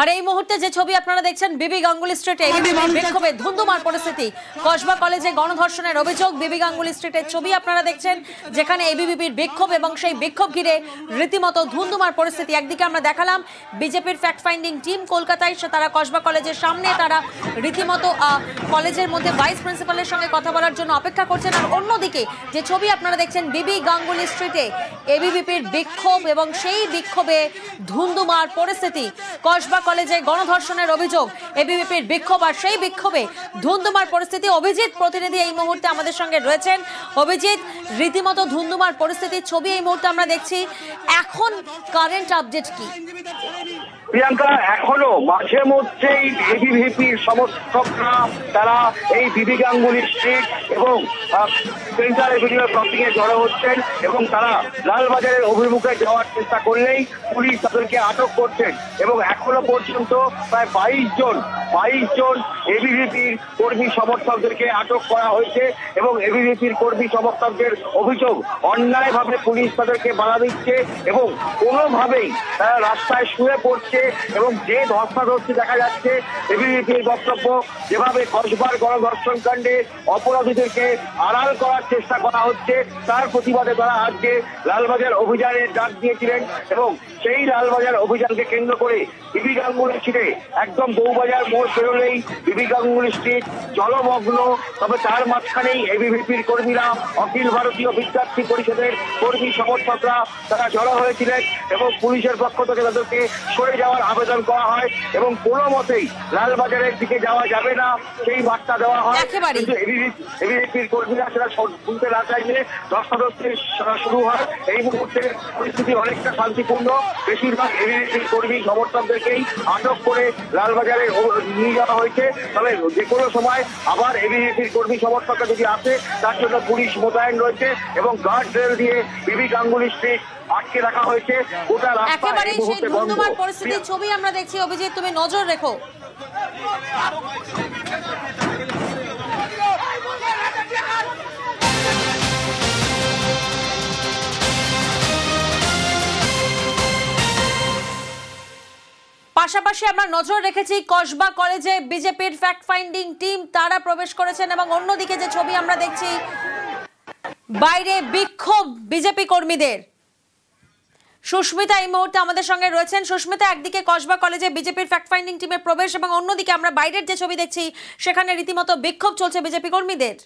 আর এই মুহূর্তে যে ছবি আপনারা দেখছেন বিবি গাঙ্গুলি স্ট্রিটে বিক্ষোভে ধুন্ধুমার পরিস্থিতি। কসবা কলেজে গণধর্ষণের অভিযোগ, বিবি গাঙ্গুলি স্ট্রিটের ছবি আপনারা দেখছেন, যেখানে এবিভিপির বিক্ষোভ এবং সেই বিক্ষোভ ঘিরে রীতিমতো ধুন্ধুমার পরিস্থিতি। একদিকে আমরা দেখালাম বিজেপির ফ্যাক্ট ফাইন্ডিং টিম কলকাতায়, তারা কসবা কলেজের সামনে তারা রীতিমতো কলেজের মধ্যে ভাইস প্রিন্সিপালের সঙ্গে কথা বলার জন্য অপেক্ষা করছেন। আর অন্যদিকে যে ছবি আপনারা দেখছেন বিবি গাঙ্গুলি স্ট্রিটে এবিভিপির বিক্ষোভ এবং সেই বিক্ষোভে ধুন্ধুমার পরিস্থিতি। কসবা কলেজে গণধর্ষণের অভিযোগ, এবিভিপির বিক্ষোভ আর সেই বিক্ষোভে ধুন্ধুমার পরিস্থিতি। অভিজিৎ প্রতিনিধি এই মুহূর্তে আমাদের সঙ্গে রয়েছেন। অভিজিৎ, রীতিমতো ধুন্ধুমার পরিস্থিতির ছবি এই মুহূর্তে আমরা দেখছি, এখন কারেন্ট আপডেট কি? প্রিয়াঙ্কা, এখনো মাঝে মধ্যেই এবিভিপির সমর্থকরা তারা এই বিবি গাঙ্গুলি স্ট্রিট এবং সেন্ট্রাল এভিনিউ ক্রসিং এ জড়ো হচ্ছেন এবং তারা লালবাজারের অভিমুখে যাওয়ার চেষ্টা করলেই পুলিশ তাদেরকে আটক করছেন এবং এখনো পর্যন্ত প্রায় 22 জন এবিভিপির কর্মী সমর্থকদেরকে আটক করা হয়েছে এবং এবিভিপির কর্মী সমর্থকদের অভিযোগ অন্যায়ভাবে পুলিশ তাদেরকে বাধা দিচ্ছে এবং কোনোভাবেই তারা রাস্তায় শুয়ে পড়ছে এবং যে ধস্তাধস্তি দেখা যাচ্ছে। এবিভিপির বক্তব্য, যেভাবে কসবার গণধর্ষণ কাণ্ডে অপরাধীদেরকে আড়াল করার চেষ্টা করা হচ্ছে, তার প্রতিবাদে তারা আজকে লালবাজার অভিযানের ডাক দিয়েছিলেন এবং সেই লালবাজার অভিযানকে কেন্দ্র করে বিবি গাঙ্গুলি স্ট্রিটে একদম বউবাজার মোড় পেরোলেই বিবি গাঙ্গুলি স্ট্রিট জলমগ্ন। তবে তার মাঝখানেই এবিভিপির কর্মীরা, অখিল ভারতীয় বিদ্যার্থী পরিষদের কর্মী সমর্থকরা তারা জড়ো হয়েছিলেন এবং পুলিশের পক্ষ থেকে তাদেরকে সরে যাওয়ার আবেদন করা হয় এবং কোনো মতেই লালবাজারের দিকে যাওয়া যাবে না সেই বার্তা দেওয়া হয়। কিন্তু এবিভিপির কর্মীরা সেটা শুনতে না চাইলে ধস্তাধস্তি শুরু হয়। এই মুহূর্তে পরিস্থিতি অনেকটা শান্তিপূর্ণ। বেশিরভাগ এবিভিপির কর্মী সমর্থকদেরকেই আটক করে লালবাজারে নিয়ে যাওয়া হয়েছে। তবে যে কোনো সময় আবার এবিভিপির কর্মী সমর্থকরা যদি আসে, তার জন্য পুলিশ মোতায়েন রয়েছে এবং গার্ড রেল দিয়ে বিবি গাঙ্গুলি স্ট্রিট আটকে রাখা হয়েছে। গোটা রাস্তা একেবারে সেই ধুন্ধুমার পরিস্থিতির ছবি আমরা দেখছি। অভিজিৎ, তুমি নজর রেখো। পাশাপাশি আমরা নজর রেখেছি কসবা কলেজে বিজেপির ফ্যাক্ট ফাইন্ডিং টিম তারা প্রবেশ করেছেন এবং অন্যদিকে যে ছবি আমরা দেখছি বাইরে বিক্ষোভ বিজেপি কর্মীদের। সুস্মিতা এই মুহূর্তে আমাদের সঙ্গে রয়েছেন। সুস্মিতা, একদিকে কসবা কলেজে বিজেপির ফ্যাক্ট ফাইন্ডিং টিমের প্রবেশ এবং অন্যদিকে আমরা বাইরের যে ছবি দেখছি সেখানে রীতিমতো বিক্ষোভ চলছে বিজেপি কর্মীদের।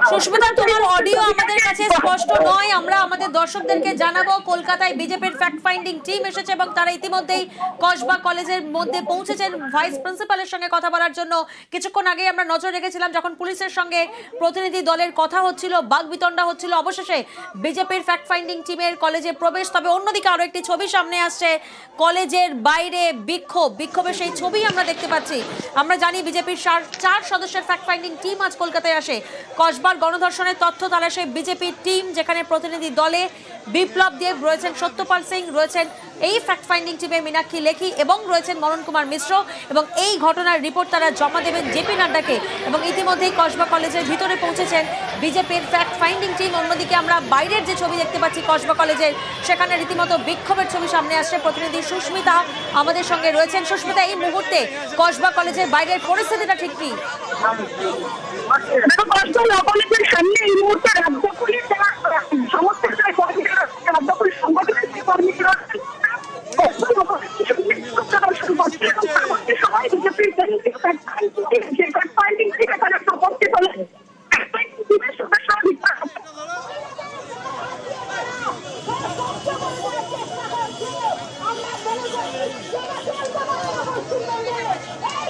সুস্মিতা, তোমার অডিও আমাদের কাছে স্পষ্ট নয়। আমরা আমাদের দর্শকদেরকে জানাবো কলকাতায় বিজেপির ফ্যাক্ট ফাইন্ডিং টিম এসেছে এবং তারা ইতিমধ্যেই কসবা কলেজের মধ্যে পৌঁছেছেন ভাইস প্রিন্সিপালের সঙ্গে কথা বলার জন্য। কিছুক্ষণ আগে আমরা নজর রেখেছিলাম যখন পুলিশের সঙ্গে প্রতিনিধি দলের কথা হচ্ছিল, বাকবিতণ্ডা হচ্ছিল, অবশেষে বিজেপির ফ্যাক্ট ফাইন্ডিং টিমের কলেজে প্রবেশ। তবে অন্যদিকে আরো একটি ছবি সামনে আসছে, কলেজের বাইরে বিক্ষোভের সেই ছবি আমরা দেখতে পাচ্ছি। আমরা জানি বিজেপির 4 সদস্যের ফ্যাক্ট ফাইন্ডিং টিম আজ কলকাতায় আসে কসবার গণধর্ষণের তথ্য তালাশে। বিজেপির টিম, যেখানে প্রতিনিধি দলে বিপ্লব দেব রয়েছেন, সত্যপাল সিং রয়েছেন এই ফ্যাক্ট ফাইন্ডিং টিমে, মীনাক্ষী লেখি এবং রয়েছেন মনন কুমার মিশ্র, এবং এই ঘটনার রিপোর্ট তারা জমা দেবেন জেপি নাড্ডাকে। এবং ইতিমধ্যেই কসবা কলেজের ভিতরে পৌঁছেছেন বিজেপির ফ্যাক্ট ফাইন্ডিং টিম। অন্যদিকে আমরা বাইরের যে ছবি দেখতে পাচ্ছি কসবা কলেজের, সেখানে রীতিমতো বিক্ষোভের ছবি সামনে আসছে। প্রতিনিধি সুস্মিতা আমাদের সঙ্গে রয়েছেন। সুস্মিতা, এই মুহূর্তে কসবা কলেজের বাইরের পরিস্থিতিটা ঠিক কি? কলেজের সামনে এই মুহূর্তে রাজ্য পুলিশ সমস্ত রাজ্য পুলিশ সংগঠনের যে কর্মীরা সবাই বিজেপির তারা সপক্ষে চলে।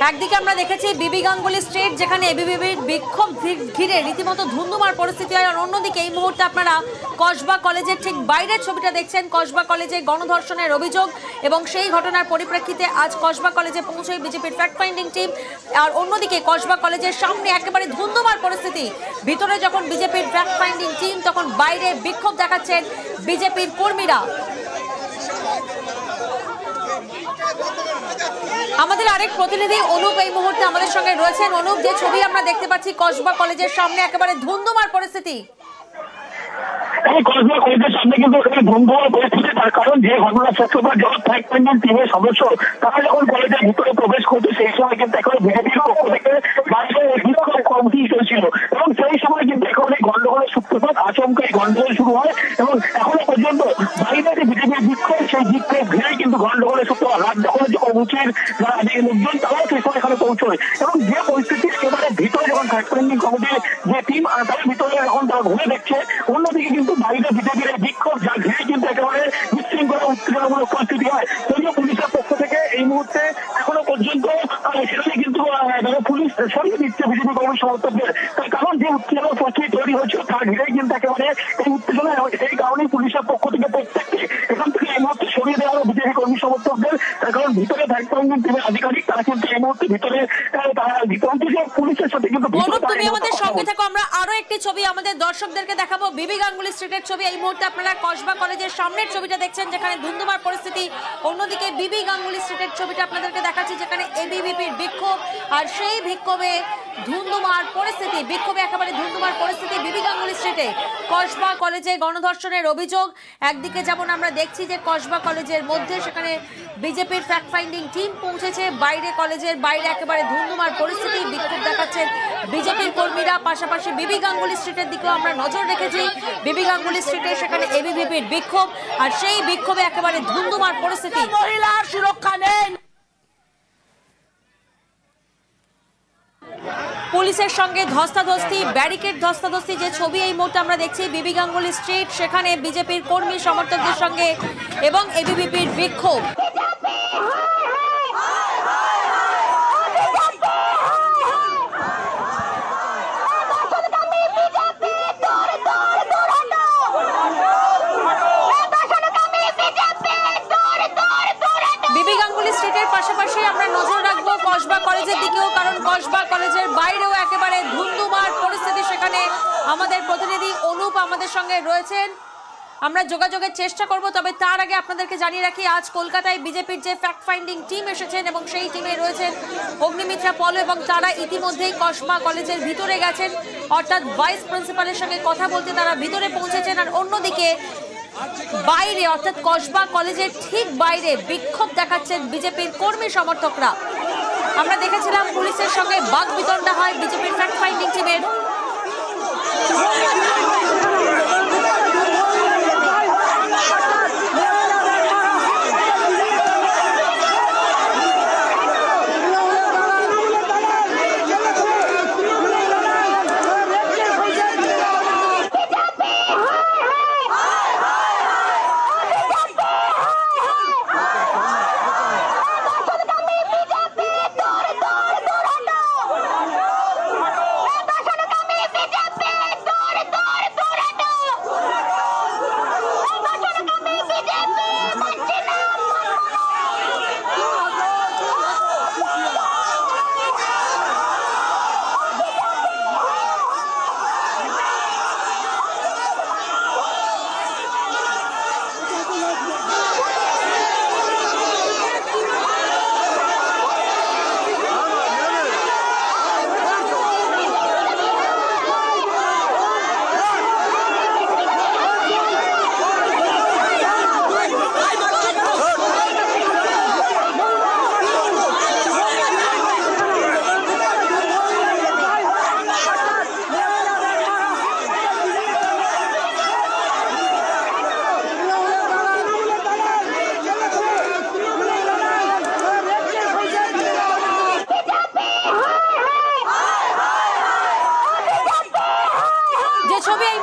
একদিকে আমরা দেখেছি বিবি গাঙ্গুলি স্ট্রিট যেখানে এবিভিপির বিক্ষোভ ঘিরে রীতিমতো ধুন্ধুমার পরিস্থিতি হয়, আর অন্যদিকে এই মুহূর্তে আপনারা কসবা কলেজের ঠিক বাইরের ছবিটা দেখছেন। কসবা কলেজে গণধর্ষণের অভিযোগ এবং সেই ঘটনার পরিপ্রেক্ষিতে আজ কসবা কলেজে পৌঁছয় বিজেপির ফ্যাক্ট ফাইন্ডিং টিম, আর অন্যদিকে কসবা কলেজের সামনে একেবারে ধুন্ধুমার পরিস্থিতি। ভিতরে যখন বিজেপির ফ্যাক্ট ফাইন্ডিং টিম তখন বাইরে বিক্ষোভ দেখাচ্ছেন বিজেপির কর্মীরা। আমাদের আরেক প্রতিনিধি অনুপ এই মুহূর্তে আমাদের সঙ্গে রয়েছেন। অনুপ, যে ছবি আমরা দেখতে পাচ্ছি কসবা কলেজের সামনে একেবারে ধুন্ধুমার পরিস্থিতি। এই কসবা কলেজের সামনে কিন্তু এখানে ধুমধুমার পরিস্থিতি, তার কারণ যে ঘটনা সত্যতা যখন ফ্যাক্ট ফাইন্ডিং টিমের সদস্য তারা যখন কলেজের ভিতরে প্রবেশ করছে সেই সময় কিন্তু এখন বিজেপির পক্ষ থেকে বাইরে বিক্ষোভ কমিটি চলছিল এবং সেই সময় কিন্তু এখন এই গন্ডগোলের সূত্রপাত, আচমকা এই গন্ডগোল শুরু হয় এবং এখনো পর্যন্ত বাইরে যে বিজেপির বিক্ষোভ সেই বিক্ষোভ ঘিরেই কিন্তু গন্ডগোলের সূত্রপাত। রাত দখলের যে কর্মসূচির যারা আজকে লোকজন তারাও সেই সময় এখানে পৌঁছয় এবং যে পরিস্থিতি একেবারে ভিতরে যখন ফ্যাক্ট ফাইন্ডিং কমিটির যে টিম তার ভিতরে এখন তারা ঘুরে দেখছে, অন্যদিকে কিন্তু বাইরে বিজেপির বিক্ষোভ যা ঘিরে কিন্তু একেবারে বিশৃঙ্খলা উত্তেজনামূলক পরিস্থিতি হয়। যদিও পুলিশের পক্ষ থেকে এই মুহূর্তে এখনো পর্যন্ত সেখানে কিন্তু পুলিশ সরিয়ে দিচ্ছে বিজেপি কর্মী সমর্থকদের, তার কারণ যে উত্তেজনা পরিস্থিতি তৈরি হয়েছিল তার ঘিরেই কিন্তু একেবারে এই উত্তেজনা, এই কারণেই পুলিশের পক্ষ থেকে প্রত্যেককে এখান থেকে এই মুহূর্তে সরিয়ে দেওয়া হলো বিজেপি কর্মী সমর্থকদের। তার কারণ ভিতরে ফ্যাক্ট ফাইন্ডিং টিমের আধিকারিক তারা কিন্তু এই মুহূর্তে ভিতরে তারা পুলিশের সাথে কিন্তু তুমি আমাদের সঙ্গে থাকো, আমরা আরো একটি ছবি আমাদের দর্শকদেরকে দেখাবো। বিবি গাঙ্গুলি স্ট্রিটের ছবি এই মুহূর্তে আপনারা কসবা কলেজের সামনের ছবিটা দেখছেন যেখানে ধুন্ধুমার পরিস্থিতি। অন্যদিকে বিবি গাঙ্গুলি স্ট্রিটের ছবিটা আপনাদেরকে দেখাচ্ছি যেখানে এবিভিপির বিক্ষোভ, আর সেই বিক্ষোভে ধুন্ধুমার পরিস্থিতি, বিক্ষোভে একেবারে ধুন্ধুমার পরিস্থিতি বিবি গাঙ্গুলি স্ট্রিটে। কসবা কলেজে গণধর্ষণের অভিযোগ একদিকে যেমন আমরা দেখছি যে কসবা কলেজের মধ্যে সেখানে বিজেপির ফ্যাক্ট ফাইন্ডিং টিম পৌঁছেছে, বাইরে কলেজের বাইরে একেবারে ধুন্ধুমার পরিস্থিতি, বিক্ষোভ দেখাচ্ছেন বিজেপির কর্মীরা। পাশাপাশি বিবি গাঙ্গুলি স্ট্রিটের দিকেও আমরা নজর রেখেছি, বিবি গাঙ্গুলি স্ট্রিটে সেখানে এবিভিপির বিক্ষোভ, আর সেই বিক্ষোভে একেবারে ধুন্ধুমার পরিস্থিতি। মহিলার সুরক্ষা নেই, পুলিশের সঙ্গে ধস্তাধস্তি, ব্যারিকেড ধস্তাধস্তি যে ছবি এই মুহূর্তে আমরা দেখছি বিবি গাঙ্গুলি স্ট্রিট, সেখানে বিজেপির কর্মী সমর্থকদের সঙ্গে এবং এবিভিপির বিক্ষোভ। বিবি গাঙ্গুলি স্ট্রিটের পাশাপাশি আমরা নজর রাখবো কসবা কলেজের দিকেও, কারণ কসবা কলেজের বাইরেও একেবারে ধুন্ধুমার পরিস্থিতি। সেখানে আমাদের প্রতিনিধি অনুপ আমাদের সঙ্গে রয়েছেন, আমরা যোগাযোগের চেষ্টা করব। তবে তার আগে আপনাদেরকে জানিয়ে রাখি আজ কলকাতায় বিজেপির যে ফ্যাক্ট ফাইন্ডিং টিম এসেছেন এবং সেই টিমে রয়েছেন অগ্নিমিত্রা পল, এবং তারা ইতিমধ্যেই কসবা কলেজের ভিতরে গেছেন, অর্থাৎ ভাইস প্রিন্সিপালের সঙ্গে কথা বলতে তারা ভিতরে পৌঁছেছেন। আর অন্যদিকে বাইরে অর্থাৎ কসবা কলেজের ঠিক বাইরে বিক্ষোভ দেখাচ্ছেন বিজেপির কর্মী সমর্থকরা। আমরা দেখেছিলাম পুলিশের সঙ্গে বাকবিতণ্ডা হয় বিজেপির ফ্যাক্ট ফাইন্ডিং টিমের।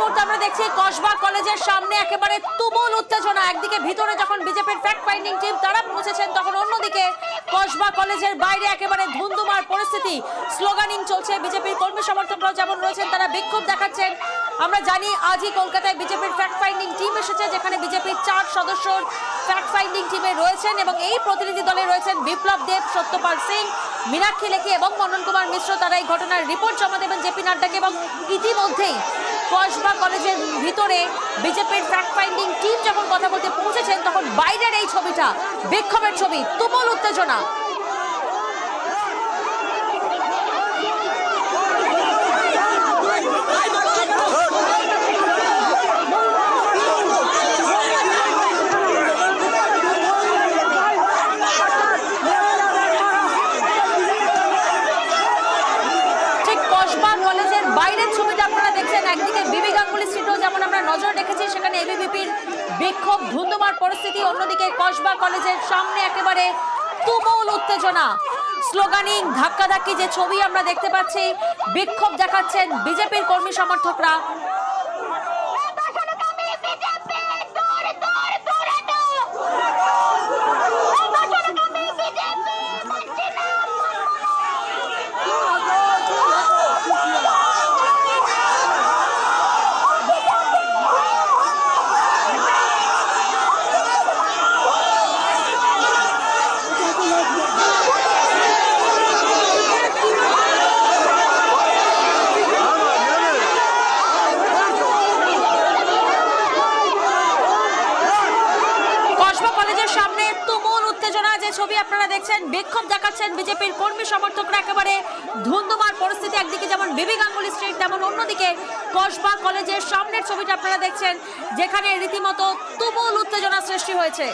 মুহূর্তে আমরা দেখছি কসবা কলেজের সামনে একেবারে তুমুল উত্তেজনা। একদিকে ভিতরে যখন বিজেপির ফ্যাক্ট ফাইন্ডিং টিম তারা পৌঁছেছেন, তখন অন্যদিকে কসবা কলেজের বাইরে একেবারে ধুন্ধুমার পরিস্থিতি। স্লোগানিং চলছে, বিজেপির কর্মী সমর্থকরাও যেমন রয়েছেন তারা বিক্ষোভ দেখাচ্ছেন। আমরা জানি আজই কলকাতায় বিজেপির ফ্যাক্ট ফাইন্ডিং টিম এসেছে, যেখানে বিজেপির 4 সদস্যর ফ্যাক্ট ফাইন্ডিং টিমে রয়েছেন এবং এই প্রতিনিধি দলে রয়েছেন বিপ্লব দেব, সত্যপাল সিং, মীনাক্ষী লেখি এবং মন্নন কুমার মিশ্র। তারা এই ঘটনার রিপোর্ট জমা দেবেন জেপি নাড্ডাকে। এবং ইতিমধ্যেই কসবা কলেজের ভিতরে বিজেপির ফ্যাক্ট ফাইন্ডিং টিম যখন কথা বলতে পৌঁছেছেন, তখন বাইরের এই ছবিটা বিক্ষোভের ছবি, তুমুল উত্তেজনা। বাইরের ছবিটা আপনারা দেখছেন, একদিকে বিবি গাঙ্গুলি স্ট্রিটও যেমন আমরা নজর রেখেছি, সেখানে এবিভিপির বিক্ষোভ, ধুন্ধুমার পরিস্থিতি। অন্যদিকে কসবা কলেজের সামনে একেবারে তুমুল উত্তেজনা, স্লোগানিং, ধাক্কাধাক্কি যে ছবি আমরা দেখতে পাচ্ছি। বিক্ষোভ দেখাচ্ছেন বিজেপির কর্মী সমর্থকরা। সামনে তুমুল উত্তেজনা যে ছবি আপনারা দেখছেন, বিক্ষোভ দেখাচ্ছেন বিজেপির কর্মী সমর্থকরা। একেবারে ধুন্ধুমার পরিস্থিতি, একদিকে যেমন বিবি গাঙ্গুলি স্ট্রিট, তেমন অন্যদিকে কসবা কলেজের সামনের ছবিটা আপনারা দেখছেন, যেখানে রীতিমতো তুমুল উত্তেজনা সৃষ্টি হয়েছে।